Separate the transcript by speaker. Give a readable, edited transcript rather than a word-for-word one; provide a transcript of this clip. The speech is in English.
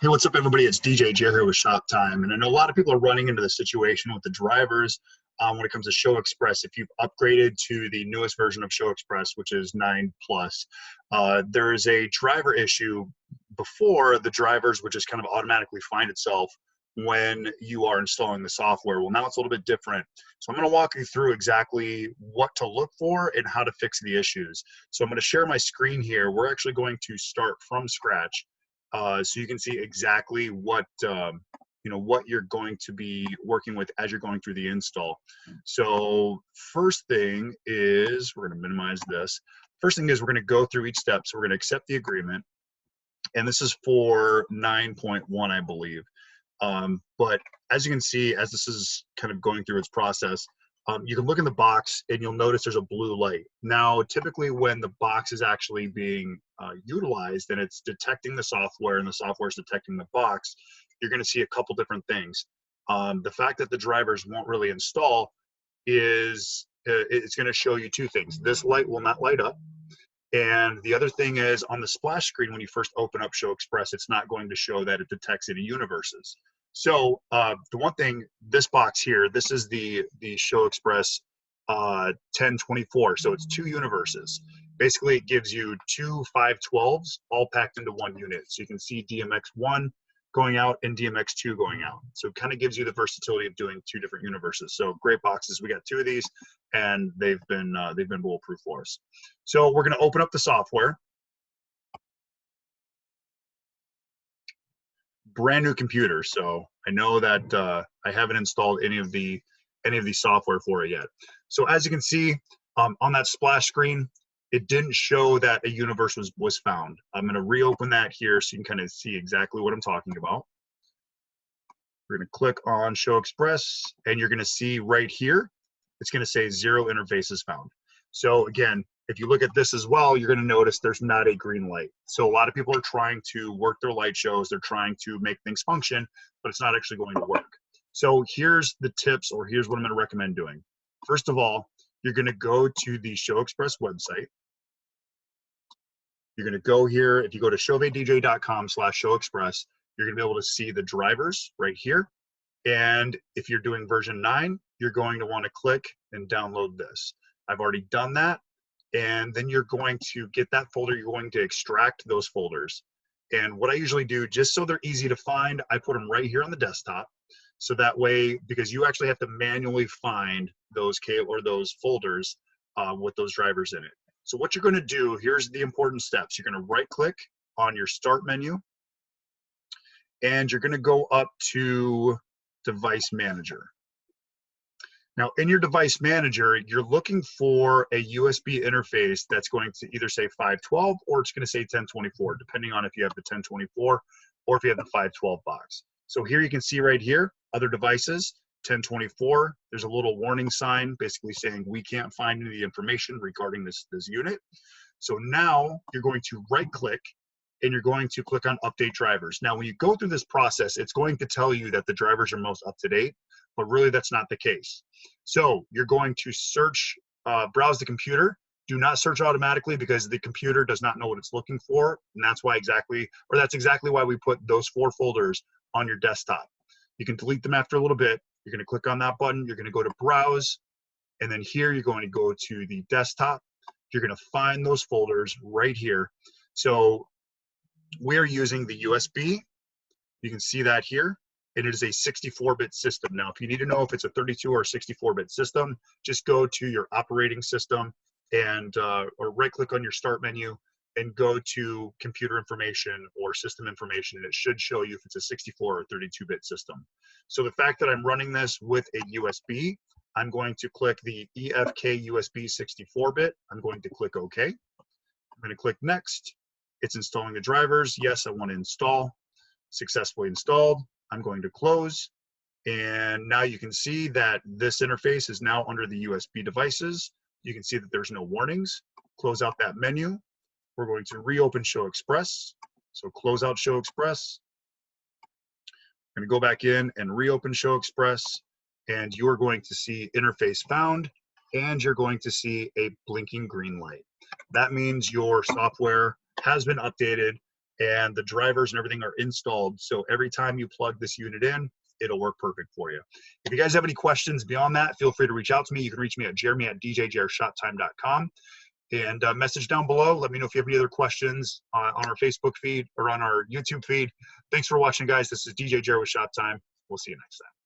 Speaker 1: Hey, what's up, everybody? It's DJ Jer here with Shop Time. And I know a lot of people are running into the situation with the drivers when it comes to ShowXPress. If you've upgraded to the newest version of ShowXPress, which is 9 plus, there is a driver issue. Before, the drivers would just kind of automatically find itself when you are installing the software. Well, now it's a little bit different. So I'm going to walk you through exactly what to look for and how to fix the issues. So I'm going to share my screen here. We're actually going to start from scratch. So you can see exactly what what you're going to be working with as you're going through the install. So first thing is, we're going to minimize this. First thing is, we're going to go through each step. So we're going to accept the agreement, and this is for 9.1, I believe. But as you can see, as this is kind of going through its process, you can look in the box and you'll notice there's a blue light. Now, typically when the box is actually being utilized and it's detecting the software and the software is detecting the box, you're going to see a couple different things. The fact that the drivers won't really install is it's going to show you two things. This light will not light up. And the other thing is, on the splash screen, when you first open up ShowXPress, it's not going to show that it detects any universes. So the one thing, this box here, this is the ShowXPress 1024. So it's two universes. Basically, it gives you two 512s all packed into one unit. So you can see DMX1 going out and DMX2 going out. So it kind of gives you the versatility of doing two different universes. So great boxes. We got two of these, and they've been bulletproof for us. So we're going to open up the software. Brand new computer, so I know that I haven't installed any of the software for it yet. So as you can see on that splash screen, it didn't show that a universe was found. I'm going to reopen that here so you can kind of see exactly what I'm talking about. We're going to click on ShowXPress, and you're going to see right here, it's going to say 0 interfaces found. So again, if you look at this as well, you're going to notice there's not a green light. So a lot of people are trying to work their light shows. They're trying to make things function, but it's not actually going to work. So here's the tips, or here's what I'm going to recommend doing. First of all, you're going to go to the ShowXPress website. You're going to go here. If you go to showvaydj.com/ShowXPress, you're going to be able to see the drivers right here. And if you're doing version 9, you're going to want to click and download this. I've already done that. And then you're going to get that folder. You're going to extract those folders. And what I usually do, just so they're easy to find, I put them right here on the desktop. So that way, because you actually have to manually find those folders with those drivers in it. So what you're going to do, here's the important steps. You're going to right click on your start menu, and you're going to go up to Device Manager. Now, in your Device Manager, you're looking for a USB interface that's going to either say 512 or it's going to say 1024, depending on if you have the 1024 or if you have the 512 box. So here you can see right here, other devices, 1024. There's a little warning sign basically saying we can't find any information regarding this unit. So now you're going to right click and you're going to click on Update Drivers. Now, when you go through this process, it's going to tell you that the drivers are most up to date, but really that's not the case. So you're going to search, browse the computer. Do not search automatically because the computer does not know what it's looking for. And that's exactly why we put those 4 folders on your desktop. You can delete them after a little bit. You're going to click on that button. You're going to go to Browse. And then here you're going to go to the desktop. You're going to find those folders right here. So we are using the USB. You can see that here. And it is a 64-bit system. Now, if you need to know if it's a 32 or 64-bit system, just go to your operating system and or right-click on your start menu and go to computer information or system information, and it should show you if it's a 64 or 32-bit system. So the fact that I'm running this with a USB, I'm going to click the EFK USB 64-bit. I'm going to click OK. I'm going to click Next. It's installing the drivers. Yes, I want to install. Successfully installed. I'm going to close. And now you can see that this interface is now under the USB devices. You can see that there's no warnings. Close out that menu. We're going to reopen ShowXPress. So close out ShowXPress. I'm going to go back in and reopen ShowXPress. And you are going to see interface found. And you're going to see a blinking green light. That means your software has been updated and the drivers and everything are installed. So every time you plug this unit in, it'll work perfect for you. If you guys have any questions beyond that, feel free to reach out to me. You can reach me at jeremy@djjershoptime.com and message down below. Let me know if you have any other questions on our Facebook feed or on our YouTube feed. Thanks for watching, guys. This is DJ Jer with Shop Time. We'll see you next time.